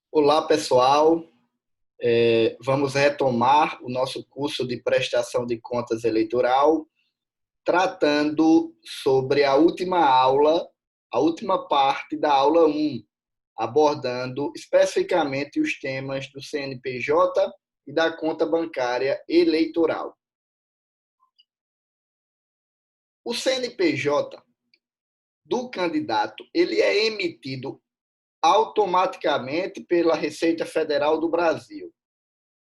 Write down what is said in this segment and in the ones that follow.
Olá, pessoal. Vamos retomar o nosso curso de prestação de contas eleitoral, tratando sobre a última aula, a última parte da aula 1, abordando especificamente os temas do CNPJ e da conta bancária eleitoral. O CNPJ do candidato, ele é emitido automaticamente pela Receita Federal do Brasil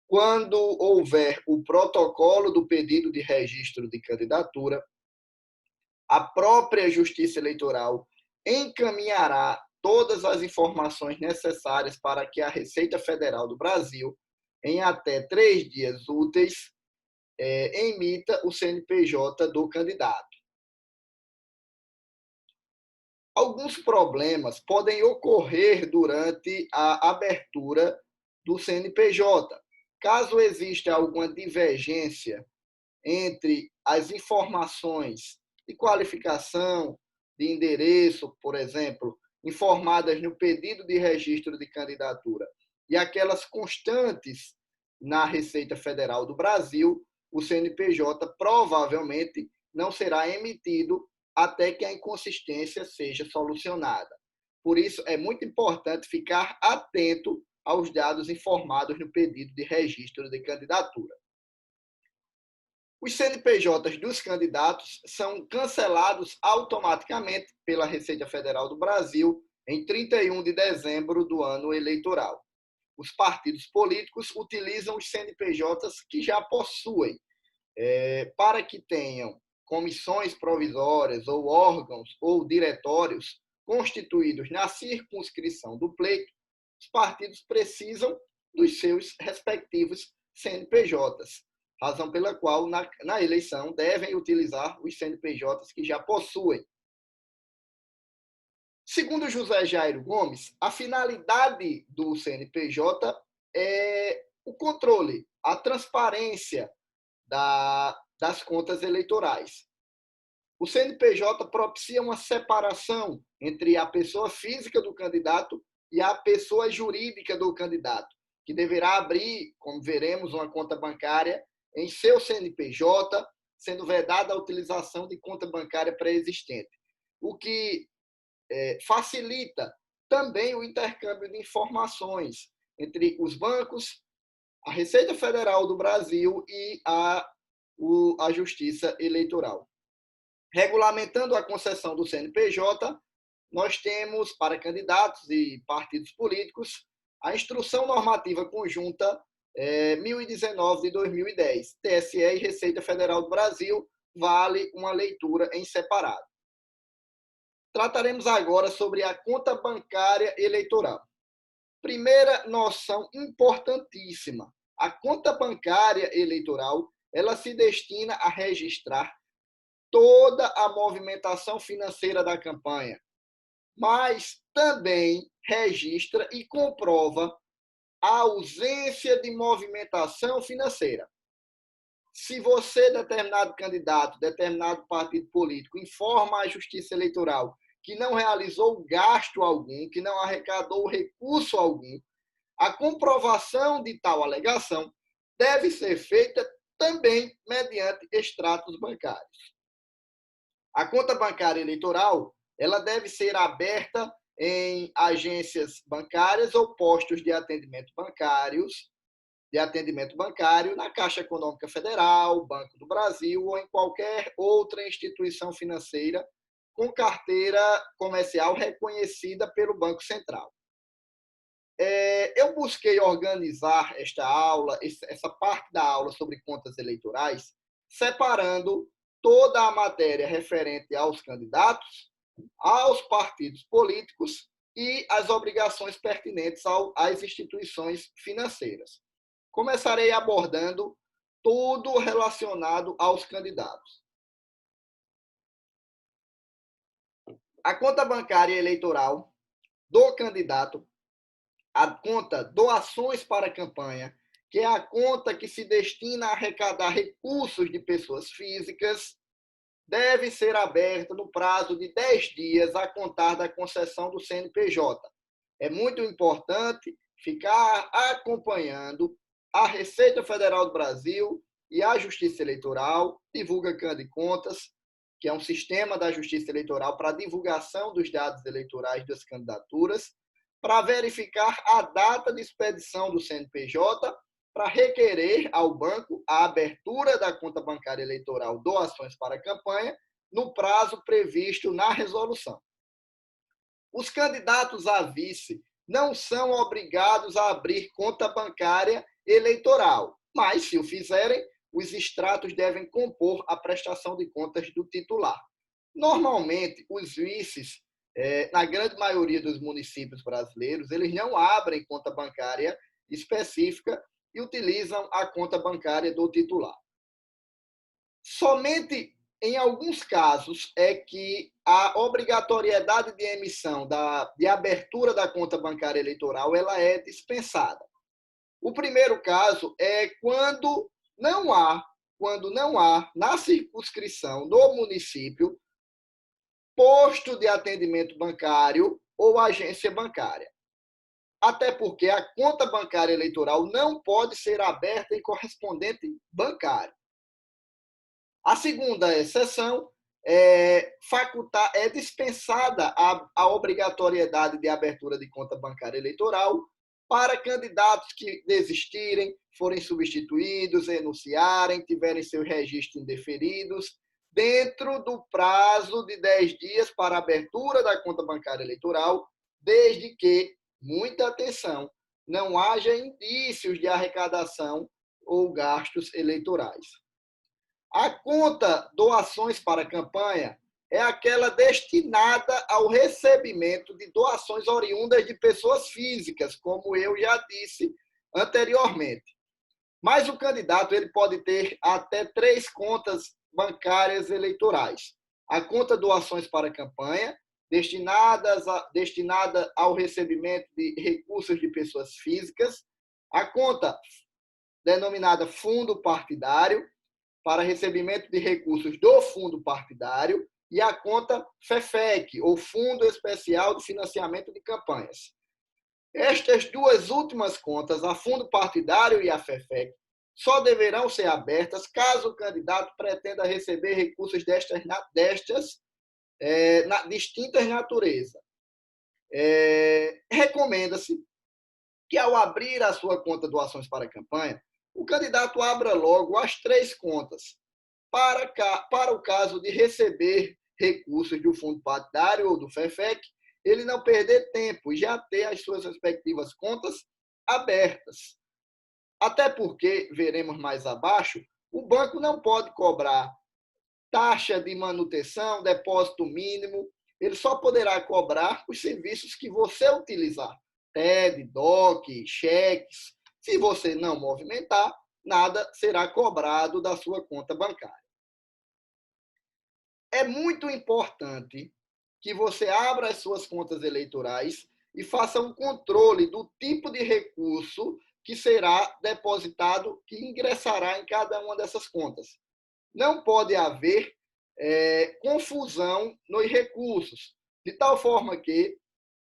quando houver o protocolo do pedido de registro de candidatura. A própria Justiça Eleitoral encaminhará todas as informações necessárias para que a Receita Federal do Brasil, em até 3 dias úteis, emita o CNPJ do candidato. Alguns problemas podem ocorrer durante a abertura do CNPJ. Caso exista alguma divergência entre as informações de qualificação, de endereço, por exemplo, informadas no pedido de registro de candidatura, e aquelas constantes na Receita Federal do Brasil, o CNPJ provavelmente não será emitido até que a inconsistência seja solucionada. Por isso, é muito importante ficar atento aos dados informados no pedido de registro de candidatura. Os CNPJs dos candidatos são cancelados automaticamente pela Receita Federal do Brasil em 31 de dezembro do ano eleitoral. Os partidos políticos utilizam os CNPJs que já possuem, para que tenham comissões provisórias ou órgãos ou diretórios constituídos na circunscrição do pleito. Os partidos precisam dos seus respectivos CNPJs, razão pela qual na eleição devem utilizar os CNPJs que já possuem. Segundo José Jairo Gomes, a finalidade do CNPJ é o controle, a transparência das contas eleitorais. O CNPJ propicia uma separação entre a pessoa física do candidato e a pessoa jurídica do candidato, que deverá abrir, como veremos, uma conta bancária em seu CNPJ, sendo vedada a utilização de conta bancária pré-existente, o que facilita também o intercâmbio de informações entre os bancos, a Receita Federal do Brasil e a Justiça Eleitoral. Regulamentando a concessão do CNPJ, nós temos, para candidatos e partidos políticos, a Instrução Normativa Conjunta 1019 de 2010, TSE e Receita Federal do Brasil, vale uma leitura em separado. Trataremos agora sobre a conta bancária eleitoral. Primeira noção importantíssima: a conta bancária eleitoral, ela se destina a registrar toda a movimentação financeira da campanha, mas também registra e comprova a ausência de movimentação financeira. Se você, determinado candidato, determinado partido político, informa à Justiça Eleitoral que não realizou gasto algum, que não arrecadou recurso algum, a comprovação de tal alegação deve ser feita também mediante extratos bancários. A conta bancária eleitoral, ela deve ser aberta em agências bancárias ou postos de atendimento bancário na Caixa Econômica Federal, Banco do Brasil ou em qualquer outra instituição financeira com carteira comercial reconhecida pelo Banco Central. Eu busquei organizar esta aula, essa parte da aula sobre contas eleitorais, separando toda a matéria referente aos candidatos, aos partidos políticos e às obrigações pertinentes às instituições financeiras. Começarei abordando tudo relacionado aos candidatos. A conta bancária eleitoral do candidato, a conta doações para a campanha, que é a conta que se destina a arrecadar recursos de pessoas físicas, deve ser aberta no prazo de 10 dias a contar da concessão do CNPJ. É muito importante ficar acompanhando a Receita Federal do Brasil e a Justiça Eleitoral, divulga Cande e Contas, que é um sistema da Justiça Eleitoral para divulgação dos dados eleitorais das candidaturas, para verificar a data de expedição do CNPJ, para requerer ao banco a abertura da conta bancária eleitoral doações para a campanha, no prazo previsto na resolução. Os candidatos a vice não são obrigados a abrir conta bancária eleitoral, mas, se o fizerem, os extratos devem compor a prestação de contas do titular. Normalmente, os vices, na grande maioria dos municípios brasileiros, eles não abrem conta bancária específica e utilizam a conta bancária do titular. Somente em alguns casos é que a obrigatoriedade de emissão de abertura da conta bancária eleitoral ela é dispensada. O primeiro caso é quando não há na circunscrição do município posto de atendimento bancário ou agência bancária. Até porque a conta bancária eleitoral não pode ser aberta em correspondente bancário. A segunda exceção é dispensada a obrigatoriedade de abertura de conta bancária eleitoral para candidatos que desistirem, forem substituídos, renunciarem, tiverem seus registros indeferidos, dentro do prazo de 10 dias para a abertura da conta bancária eleitoral, desde que, muita atenção, não haja indícios de arrecadação ou gastos eleitorais. A conta doações para a campanha é aquela destinada ao recebimento de doações oriundas de pessoas físicas, como eu já disse anteriormente. Mas o candidato ele pode ter até 3 contas bancárias eleitorais. A conta doações para a campanha, destinada ao recebimento de recursos de pessoas físicas. A conta denominada fundo partidário, para recebimento de recursos do fundo partidário, e a conta FEFEC, ou Fundo Especial de Financiamento de Campanhas. Estas duas últimas contas, a fundo partidário e a FEFEC, só deverão ser abertas caso o candidato pretenda receber recursos destas distintas naturezas. Recomenda-se que, ao abrir a sua conta doações para a campanha, o candidato abra logo as 3 contas, para o caso de receber recursos do fundo partidário ou do FEFEC, ele não perder tempo e já ter as suas respectivas contas abertas. Até porque, veremos mais abaixo, o banco não pode cobrar taxa de manutenção, depósito mínimo, ele só poderá cobrar os serviços que você utilizar, TED, DOC, cheques. Se você não movimentar, nada será cobrado da sua conta bancária. É muito importante que você abra as suas contas eleitorais e faça um controle do tipo de recurso que será depositado, que ingressará em cada uma dessas contas. Não pode haver confusão nos recursos, de tal forma que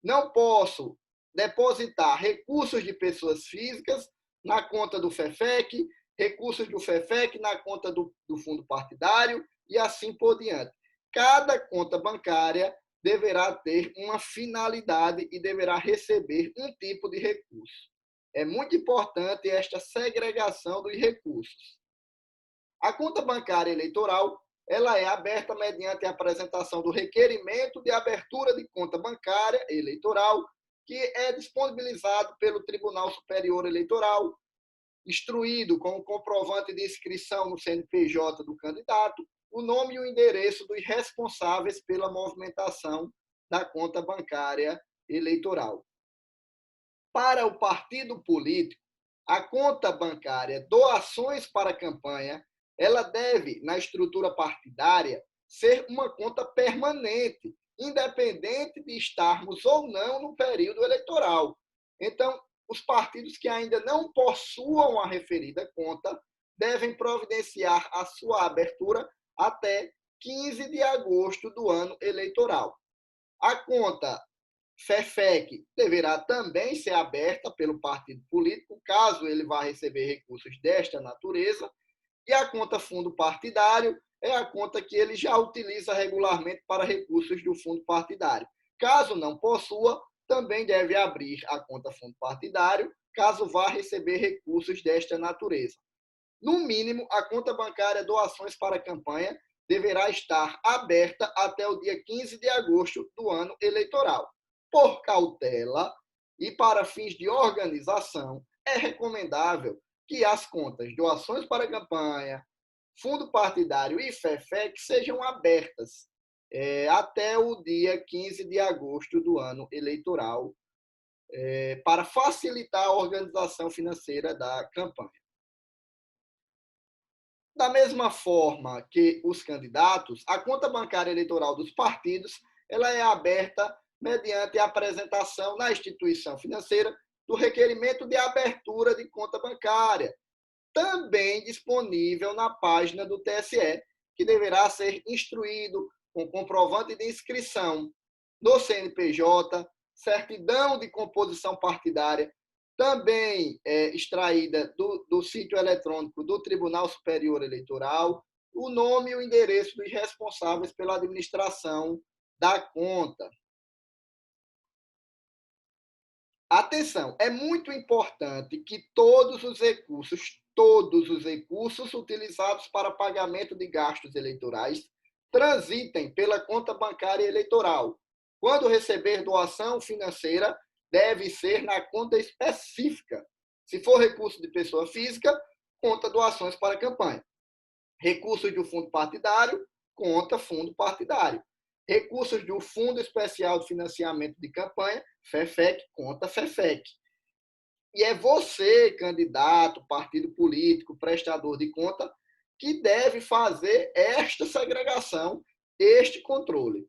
não posso depositar recursos de pessoas físicas na conta do FEFEC, recursos do FEFEC na conta do fundo partidário e assim por diante. Cada conta bancária deverá ter uma finalidade e deverá receber um tipo de recurso. É muito importante esta segregação dos recursos. A conta bancária eleitoral ela é aberta mediante a apresentação do requerimento de abertura de conta bancária eleitoral, que é disponibilizado pelo Tribunal Superior Eleitoral, instruído com o comprovante de inscrição no CNPJ do candidato, o nome e o endereço dos responsáveis pela movimentação da conta bancária eleitoral. Para o partido político, a conta bancária doações para a campanha, ela deve, na estrutura partidária, ser uma conta permanente, independente de estarmos ou não no período eleitoral. Então, os partidos que ainda não possuam a referida conta devem providenciar a sua abertura até 15 de agosto do ano eleitoral. A conta FEFEC deverá também ser aberta pelo partido político, caso ele vá receber recursos desta natureza, e a conta fundo partidário é a conta que ele já utiliza regularmente para recursos do fundo partidário. Caso não possua, também deve abrir a conta fundo partidário, caso vá receber recursos desta natureza. No mínimo, a conta bancária Doações para a Campanha deverá estar aberta até o dia 15 de agosto do ano eleitoral. Por cautela e para fins de organização, é recomendável que as contas Doações para a Campanha, Fundo Partidário e FEFEC sejam abertas até o dia 15 de agosto do ano eleitoral, para facilitar a organização financeira da campanha. Da mesma forma que os candidatos, a conta bancária eleitoral dos partidos ela é aberta mediante a apresentação na instituição financeira do requerimento de abertura de conta bancária, também disponível na página do TSE, que deverá ser instruído com comprovante de inscrição no CNPJ, certidão de composição partidária, também extraída do sítio eletrônico do Tribunal Superior Eleitoral, o nome e o endereço dos responsáveis pela administração da conta. Atenção, é muito importante que todos os recursos utilizados para pagamento de gastos eleitorais transitem pela conta bancária eleitoral. Quando receber doação financeira, deve ser na conta específica. Se for recurso de pessoa física, conta Doações para a Campanha. Recursos do fundo partidário, conta fundo partidário. Recursos do Fundo Especial de Financiamento de Campanha, FEFEC, conta FEFEC. E é você, candidato, partido político, prestador de conta, que deve fazer esta segregação, este controle,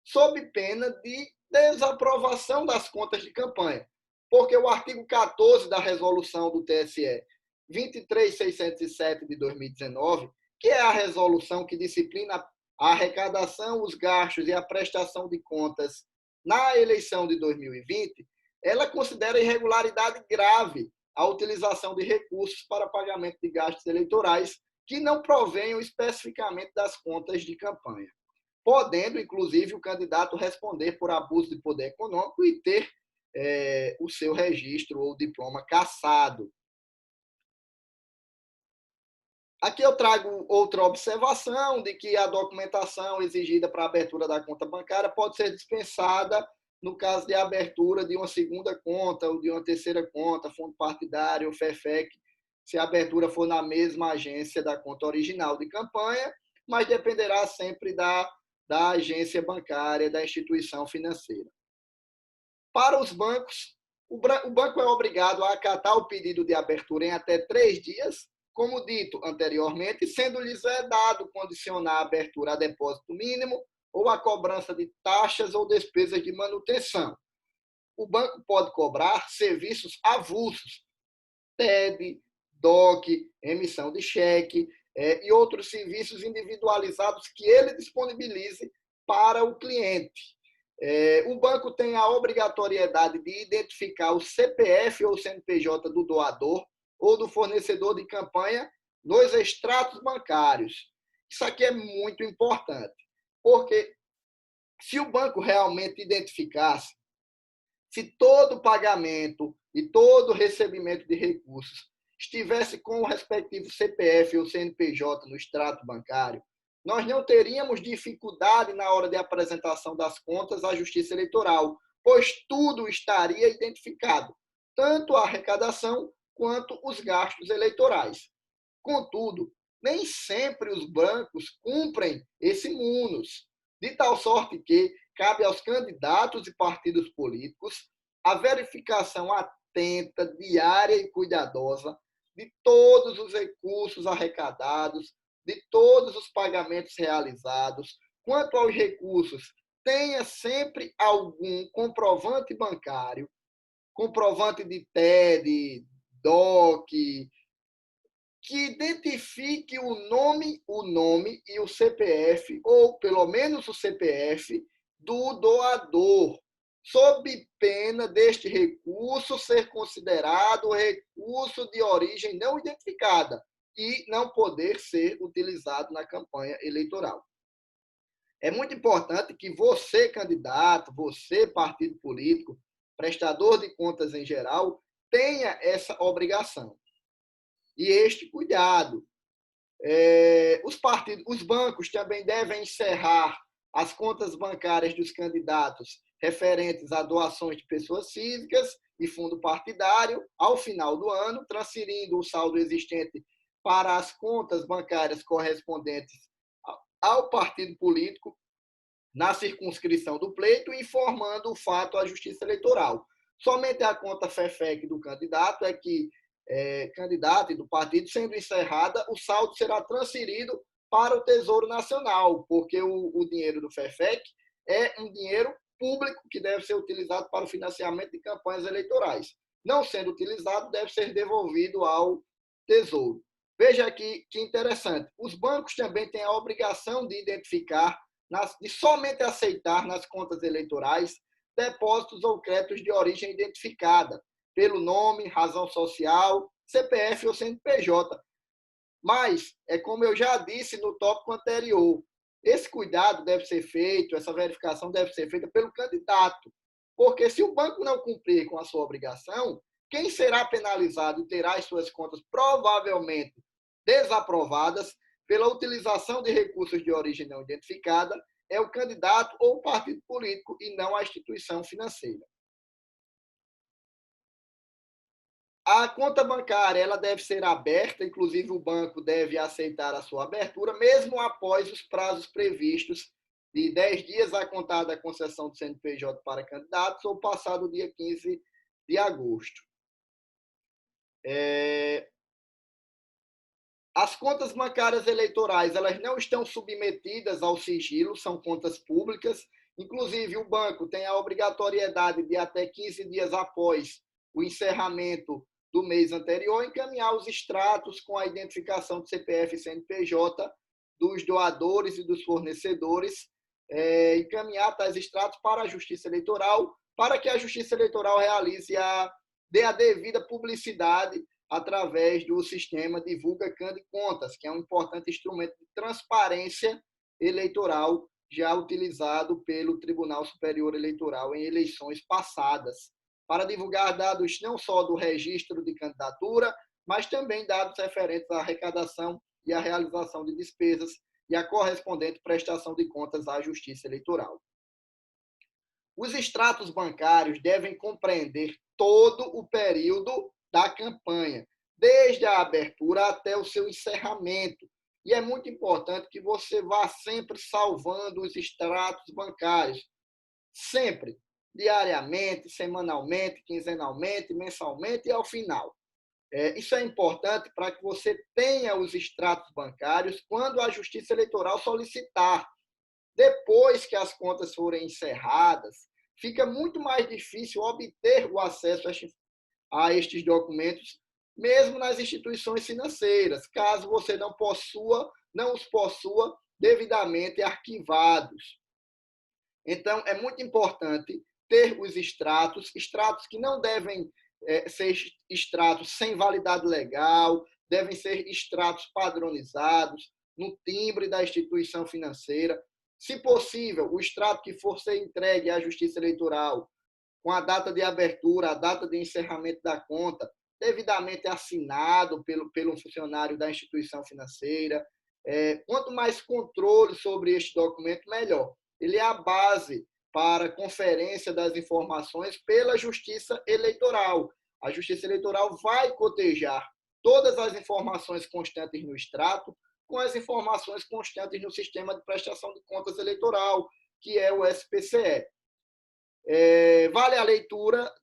sob pena de desaprovação das contas de campanha. Porque o artigo 14 da resolução do TSE 23607 de 2019, que é a resolução que disciplina a arrecadação, os gastos e a prestação de contas na eleição de 2020, ela considera irregularidade grave a utilização de recursos para pagamento de gastos eleitorais que não provenham especificamente das contas de campanha, podendo, inclusive, o candidato responder por abuso de poder econômico e ter o seu registro ou diploma cassado. Aqui eu trago outra observação de que a documentação exigida para a abertura da conta bancária pode ser dispensada no caso de abertura de uma segunda conta ou de uma terceira conta, fundo partidário, FEFEC, se a abertura for na mesma agência da conta original de campanha, mas dependerá sempre da agência bancária, da instituição financeira. Para os bancos, o banco é obrigado a acatar o pedido de abertura em até 3 dias, como dito anteriormente, sendo-lhes vedado condicionar a abertura a depósito mínimo ou a cobrança de taxas ou despesas de manutenção. O banco pode cobrar serviços avulsos, TED, DOC, emissão de cheque e outros serviços individualizados que ele disponibilize para o cliente. O banco tem a obrigatoriedade de identificar o CPF ou CNPJ do doador ou do fornecedor de campanha nos extratos bancários. Isso aqui é muito importante, porque se o banco realmente identificasse se todo pagamento e todo recebimento de recursos estivesse com o respectivo CPF ou CNPJ no extrato bancário, nós não teríamos dificuldade na hora de apresentação das contas à Justiça Eleitoral, pois tudo estaria identificado, tanto a arrecadação quanto os gastos eleitorais. Contudo, nem sempre os bancos cumprem esse munus, de tal sorte que cabe aos candidatos e partidos políticos a verificação atenta, diária e cuidadosa de todos os recursos arrecadados, de todos os pagamentos realizados. Quanto aos recursos, tenha sempre algum comprovante bancário, comprovante de TED, DOC, que identifique o nome e o CPF, ou pelo menos o CPF, do doador. sob pena deste recurso ser considerado recurso de origem não identificada e não poder ser utilizado na campanha eleitoral. É muito importante que você, candidato, você, partido político, prestador de contas em geral, tenha essa obrigação. E este cuidado. Os bancos também devem encerrar as contas bancárias dos candidatos referentes a doações de pessoas físicas e fundo partidário ao final do ano, transferindo o saldo existente para as contas bancárias correspondentes ao partido político na circunscrição do pleito e informando o fato à Justiça Eleitoral. Somente a conta FEFEC do candidato é que candidato e do partido sendo encerrada, o saldo será transferido para o Tesouro Nacional, porque o dinheiro do FEFEC é um dinheiro público que deve ser utilizado para o financiamento de campanhas eleitorais. Não sendo utilizado, deve ser devolvido ao Tesouro. Veja aqui que interessante. Os bancos também têm a obrigação de identificar, de somente aceitar nas contas eleitorais depósitos ou créditos de origem identificada, pelo nome, razão social, CPF ou CNPJ. Mas, é como eu já disse no tópico anterior, esse cuidado deve ser feito, essa verificação deve ser feita pelo candidato. Porque se o banco não cumprir com a sua obrigação, quem será penalizado e terá as suas contas provavelmente desaprovadas pela utilização de recursos de origem não identificada é o candidato ou o partido político e não a instituição financeira. A conta bancária ela deve ser aberta, inclusive o banco deve aceitar a sua abertura, mesmo após os prazos previstos de 10 dias a contar da concessão do CNPJ para candidatos ou passado o dia 15 de agosto. As contas bancárias eleitorais elas não estão submetidas ao sigilo, são contas públicas. Inclusive, o banco tem a obrigatoriedade de, até 15 dias após o encerramento do mês anterior, encaminhar os extratos com a identificação de CPF e CNPJ dos doadores e dos fornecedores, encaminhar tais extratos para a Justiça Eleitoral, para que a Justiça Eleitoral dê a devida publicidade através do sistema Divulga Cand Contas, que é um importante instrumento de transparência eleitoral já utilizado pelo Tribunal Superior Eleitoral em eleições passadas, para divulgar dados não só do registro de candidatura, mas também dados referentes à arrecadação e à realização de despesas e à correspondente prestação de contas à Justiça Eleitoral. Os extratos bancários devem compreender todo o período da campanha, desde a abertura até o seu encerramento. E é muito importante que você vá sempre salvando os extratos bancários, sempre, diariamente, semanalmente, quinzenalmente, mensalmente e ao final. Isso é importante para que você tenha os extratos bancários quando a Justiça Eleitoral solicitar. Depois que as contas forem encerradas, fica muito mais difícil obter o acesso a estes documentos, mesmo nas instituições financeiras, caso você não os possua devidamente arquivados. Então, é muito importante ter os extratos que não devem ser extratos sem validade legal, devem ser extratos padronizados, no timbre da instituição financeira. Se possível, o extrato que for ser entregue à Justiça Eleitoral, com a data de abertura, a data de encerramento da conta, devidamente assinado pelo funcionário da instituição financeira. Quanto mais controle sobre este documento, melhor. Ele é a base para a conferência das informações pela Justiça Eleitoral. A Justiça Eleitoral vai cotejar todas as informações constantes no extrato com as informações constantes no sistema de prestação de contas eleitoral, que é o SPCE. Vale a leitura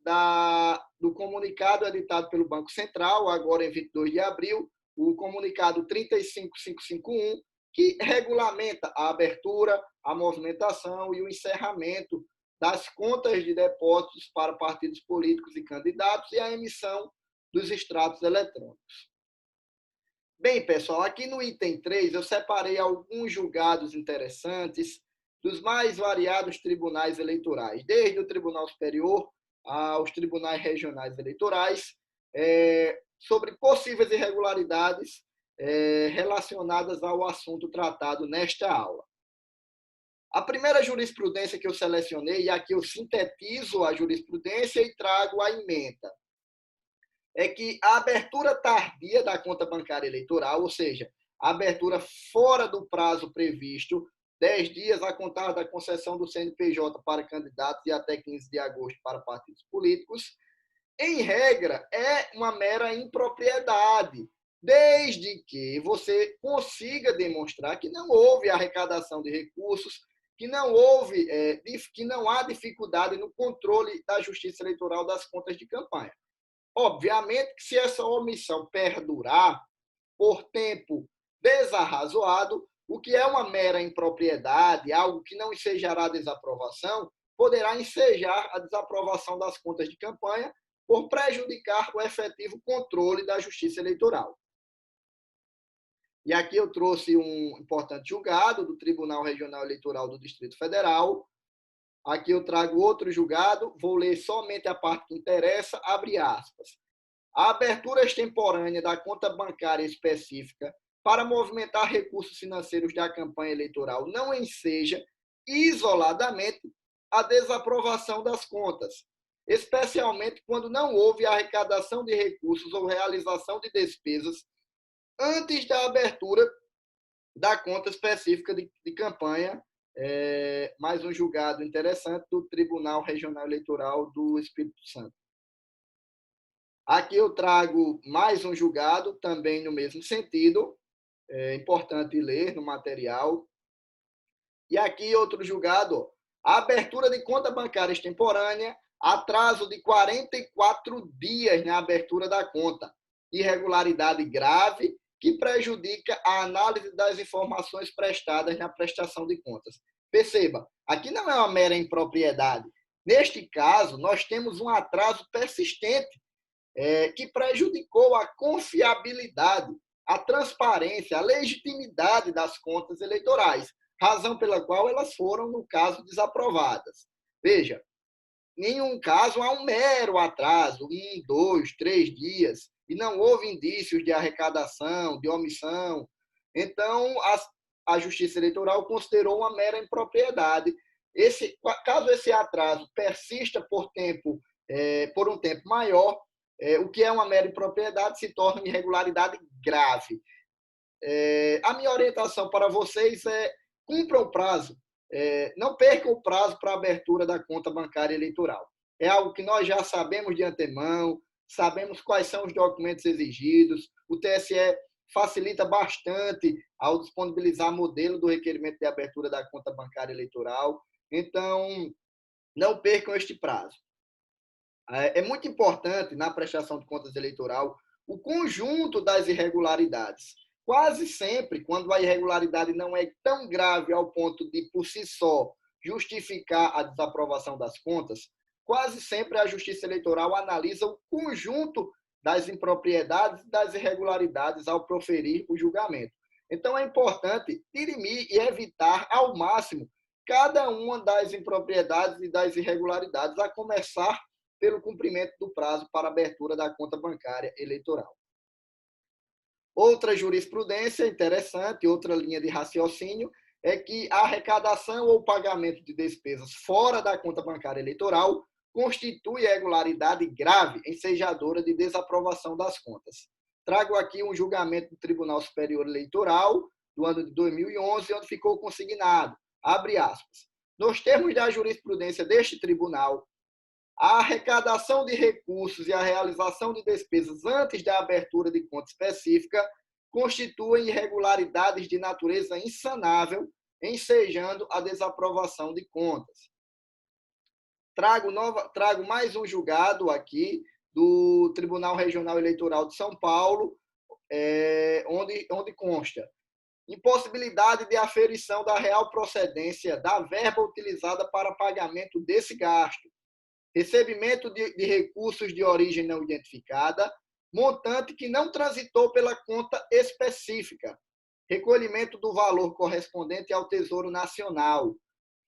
do comunicado editado pelo Banco Central, agora em 22 de abril, o comunicado 35551, que regulamenta a abertura, a movimentação e o encerramento das contas de depósitos para partidos políticos e candidatos e a emissão dos extratos eletrônicos. Bem, pessoal, aqui no item 3 eu separei alguns julgados interessantes dos mais variados tribunais eleitorais, desde o Tribunal Superior aos tribunais regionais eleitorais, sobre possíveis irregularidades relacionadas ao assunto tratado nesta aula. A primeira jurisprudência que eu selecionei, e aqui eu sintetizo a jurisprudência e trago a ementa, é que a abertura tardia da conta bancária eleitoral, ou seja, a abertura fora do prazo previsto, 10 dias a contar da concessão do CNPJ para candidatos e até 15 de agosto para partidos políticos, em regra, é uma mera impropriedade, desde que você consiga demonstrar que não houve arrecadação de recursos, que não há dificuldade no controle da Justiça Eleitoral das contas de campanha. Obviamente que se essa omissão perdurar por tempo desarrazoado, o que é uma mera impropriedade, algo que não ensejará desaprovação, poderá ensejar a desaprovação das contas de campanha por prejudicar o efetivo controle da Justiça Eleitoral. E aqui eu trouxe um importante julgado do Tribunal Regional Eleitoral do Distrito Federal. Aqui eu trago outro julgado, vou ler somente a parte que interessa, abre aspas. A abertura extemporânea da conta bancária específica para movimentar recursos financeiros da campanha eleitoral não enseja, isoladamente, a desaprovação das contas, especialmente quando não houve arrecadação de recursos ou realização de despesas antes da abertura da conta específica de campanha. Mais um julgado interessante do Tribunal Regional Eleitoral do Espírito Santo. Aqui eu trago mais um julgado, também no mesmo sentido, é importante ler no material. E aqui outro julgado, a abertura de conta bancária extemporânea, atraso de 44 dias na abertura da conta, irregularidade grave que prejudica a análise das informações prestadas na prestação de contas. Perceba, aqui não é uma mera impropriedade. Neste caso, nós temos um atraso persistente que prejudicou a confiabilidade, a transparência, a legitimidade das contas eleitorais, razão pela qual elas foram, no caso, desaprovadas. Veja, em nenhum caso há um mero atraso, 1, 2, 3 dias, e não houve indícios de arrecadação, de omissão. Então, a Justiça Eleitoral considerou uma mera impropriedade. Caso esse atraso persista por um tempo maior, o que é uma mera impropriedade se torna uma irregularidade grave. A minha orientação para vocês é: cumpram o prazo, não percam o prazo para a abertura da conta bancária eleitoral. É algo que nós já sabemos de antemão, sabemos quais são os documentos exigidos, o TSE facilita bastante ao disponibilizar modelo do requerimento de abertura da conta bancária eleitoral. Então, não percam este prazo. É muito importante, na prestação de contas eleitoral, o conjunto das irregularidades. Quase sempre, quando a irregularidade não é tão grave ao ponto de, por si só, justificar a desaprovação das contas, quase sempre a Justiça Eleitoral analisa o conjunto das impropriedades e das irregularidades ao proferir o julgamento. Então, é importante dirimir e evitar ao máximo cada uma das impropriedades e das irregularidades, a começar pelo cumprimento do prazo para abertura da conta bancária eleitoral. Outra jurisprudência interessante, outra linha de raciocínio, é que a arrecadação ou pagamento de despesas fora da conta bancária eleitoral constitui irregularidade grave ensejadora de desaprovação das contas. Trago aqui um julgamento do Tribunal Superior Eleitoral do ano de 2011, onde ficou consignado, abre aspas, nos termos da jurisprudência deste tribunal, a arrecadação de recursos e a realização de despesas antes da abertura de conta específica constituem irregularidades de natureza insanável, ensejando a desaprovação de contas. Trago mais um julgado aqui do Tribunal Regional Eleitoral de São Paulo, onde consta impossibilidade de aferição da real procedência da verba utilizada para pagamento desse gasto, recebimento de recursos de origem não identificada, montante que não transitou pela conta específica, recolhimento do valor correspondente ao Tesouro Nacional,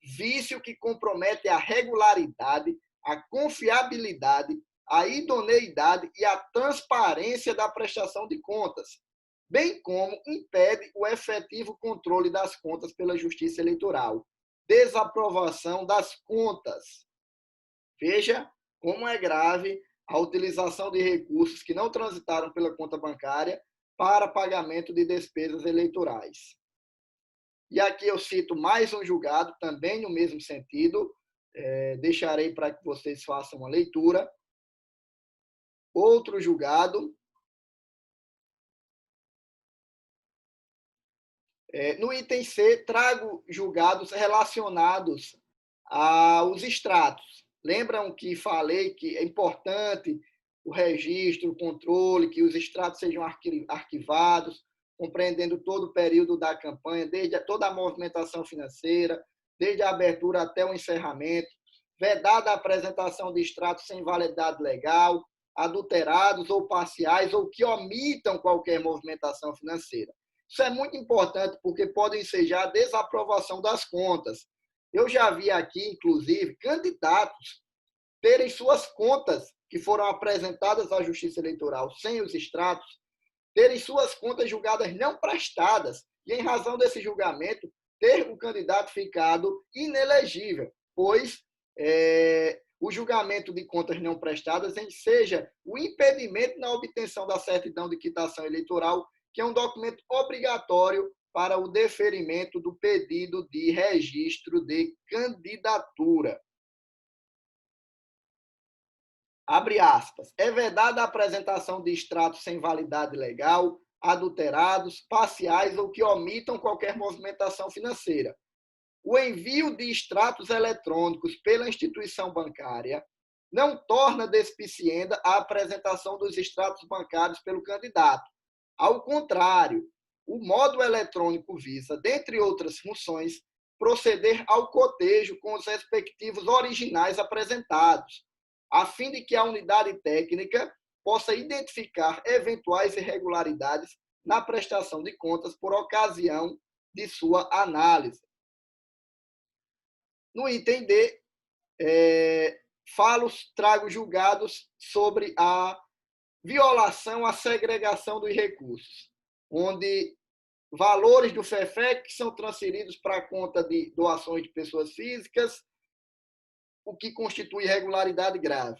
vício que compromete a regularidade, a confiabilidade, a idoneidade e a transparência da prestação de contas, bem como impede o efetivo controle das contas pela Justiça Eleitoral. Desaprovação das contas. Veja como é grave a utilização de recursos que não transitaram pela conta bancária para pagamento de despesas eleitorais. E aqui eu cito mais um julgado, também no mesmo sentido, deixarei para que vocês façam uma leitura. Outro julgado. No item C, trago julgados relacionados aos extratos. Lembram que falei que é importante o registro, o controle, que os extratos sejam arquivados, compreendendo todo o período da campanha, desde toda a movimentação financeira, desde a abertura até o encerramento, vedada a apresentação de extratos sem validade legal, adulterados ou parciais, ou que omitam qualquer movimentação financeira. Isso é muito importante porque pode ensejar a desaprovação das contas. Eu já vi aqui, inclusive, candidatos terem suas contas que foram apresentadas à Justiça Eleitoral sem os extratos, terem suas contas julgadas não prestadas e, em razão desse julgamento, ter o candidato ficado inelegível, pois o julgamento de contas não prestadas seja o impedimento na obtenção da certidão de quitação eleitoral, que é um documento obrigatório para o deferimento do pedido de registro de candidatura. Abre aspas. É vedada a apresentação de extratos sem validade legal, adulterados, parciais ou que omitam qualquer movimentação financeira. O envio de extratos eletrônicos pela instituição bancária não torna despicienda a apresentação dos extratos bancários pelo candidato. Ao contrário, o modo eletrônico visa, dentre outras funções, proceder ao cotejo com os respectivos originais apresentados, a fim de que a unidade técnica possa identificar eventuais irregularidades na prestação de contas por ocasião de sua análise. No item D, trago julgados sobre a violação à segregação dos recursos, onde valores do FEFEC são transferidos para a conta de doações de pessoas físicas, o que constitui irregularidade grave.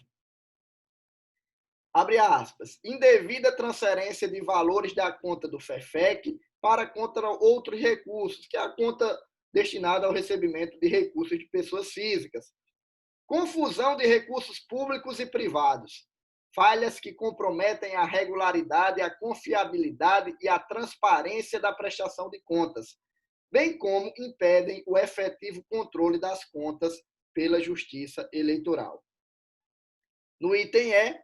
Abre aspas. Indevida transferência de valores da conta do FEFEC para contra outros recursos, que é a conta destinada ao recebimento de recursos de pessoas físicas. Confusão de recursos públicos e privados. Falhas que comprometem a regularidade, a confiabilidade e a transparência da prestação de contas, bem como impedem o efetivo controle das contas pela Justiça Eleitoral. No item E,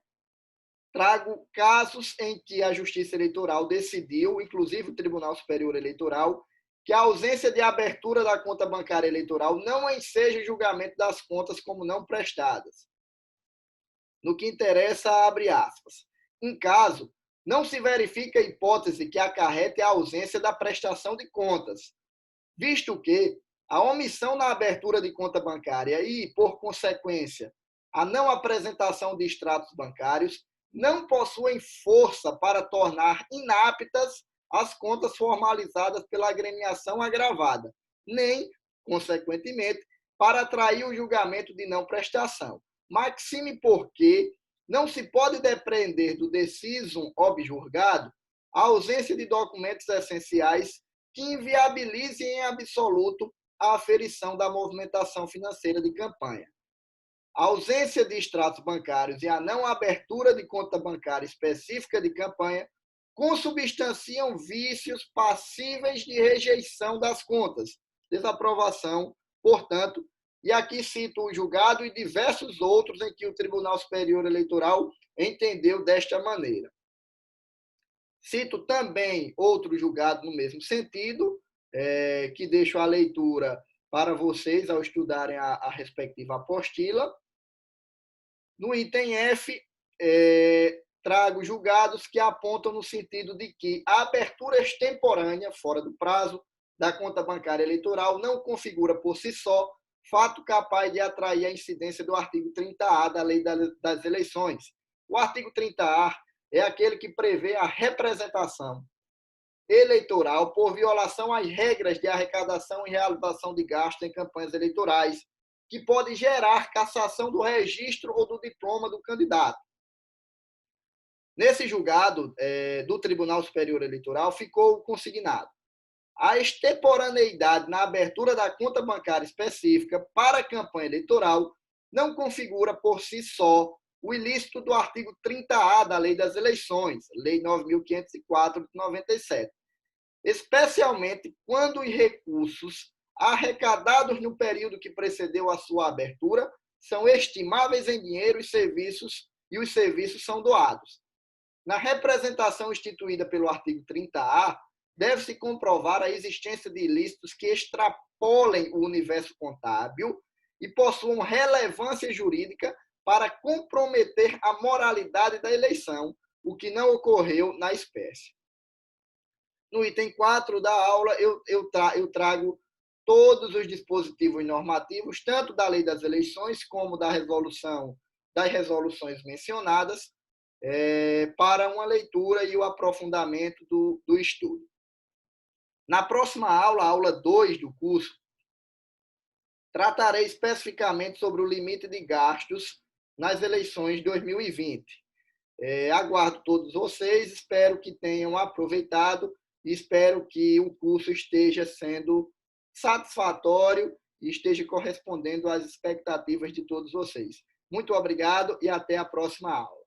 trago casos em que a Justiça Eleitoral decidiu, inclusive o Tribunal Superior Eleitoral, que a ausência de abertura da conta bancária eleitoral não enseja julgamento das contas como não prestadas. No que interessa, abre aspas. Em caso, não se verifica a hipótese que acarrete a ausência da prestação de contas, visto que a omissão na abertura de conta bancária e, por consequência, a não apresentação de extratos bancários não possuem força para tornar inaptas as contas formalizadas pela agremiação agravada, nem, consequentemente, para atrair o julgamento de não prestação. Maxime porque não se pode depreender do decisum objurgado a ausência de documentos essenciais que inviabilizem em absoluto a aferição da movimentação financeira de campanha. A ausência de extratos bancários e a não abertura de conta bancária específica de campanha consubstanciam vícios passíveis de rejeição das contas, desaprovação, portanto, e aqui cito o julgado e diversos outros em que o Tribunal Superior Eleitoral entendeu desta maneira. Cito também outro julgado no mesmo sentido, que deixo a leitura para vocês ao estudarem a respectiva apostila. No item F, trago julgados que apontam no sentido de que a abertura extemporânea, fora do prazo, da conta bancária eleitoral não configura por si só fato capaz de atrair a incidência do artigo 30-A da Lei das Eleições. O artigo 30-A é aquele que prevê a representação eleitoral por violação às regras de arrecadação e realização de gastos em campanhas eleitorais, que pode gerar cassação do registro ou do diploma do candidato. Nesse julgado do Tribunal Superior Eleitoral, ficou consignado: a extemporaneidade na abertura da conta bancária específica para a campanha eleitoral não configura por si só o ilícito do artigo 30-A da Lei das Eleições, Lei 9.504 de 97, especialmente quando os recursos arrecadados no período que precedeu a sua abertura são estimáveis em dinheiro e os serviços são doados. Na representação instituída pelo artigo 30-A, deve-se comprovar a existência de ilícitos que extrapolem o universo contábil e possuam relevância jurídica para comprometer a moralidade da eleição, o que não ocorreu na espécie. No item 4 da aula, eu trago todos os dispositivos normativos, tanto da Lei das Eleições como das resoluções mencionadas, para uma leitura e o aprofundamento do estudo. Na próxima aula, a aula 2 do curso, tratarei especificamente sobre o limite de gastos nas eleições de 2020. Aguardo todos vocês, espero que tenham aproveitado e espero que o curso esteja sendo satisfatório e esteja correspondendo às expectativas de todos vocês. Muito obrigado e até a próxima aula.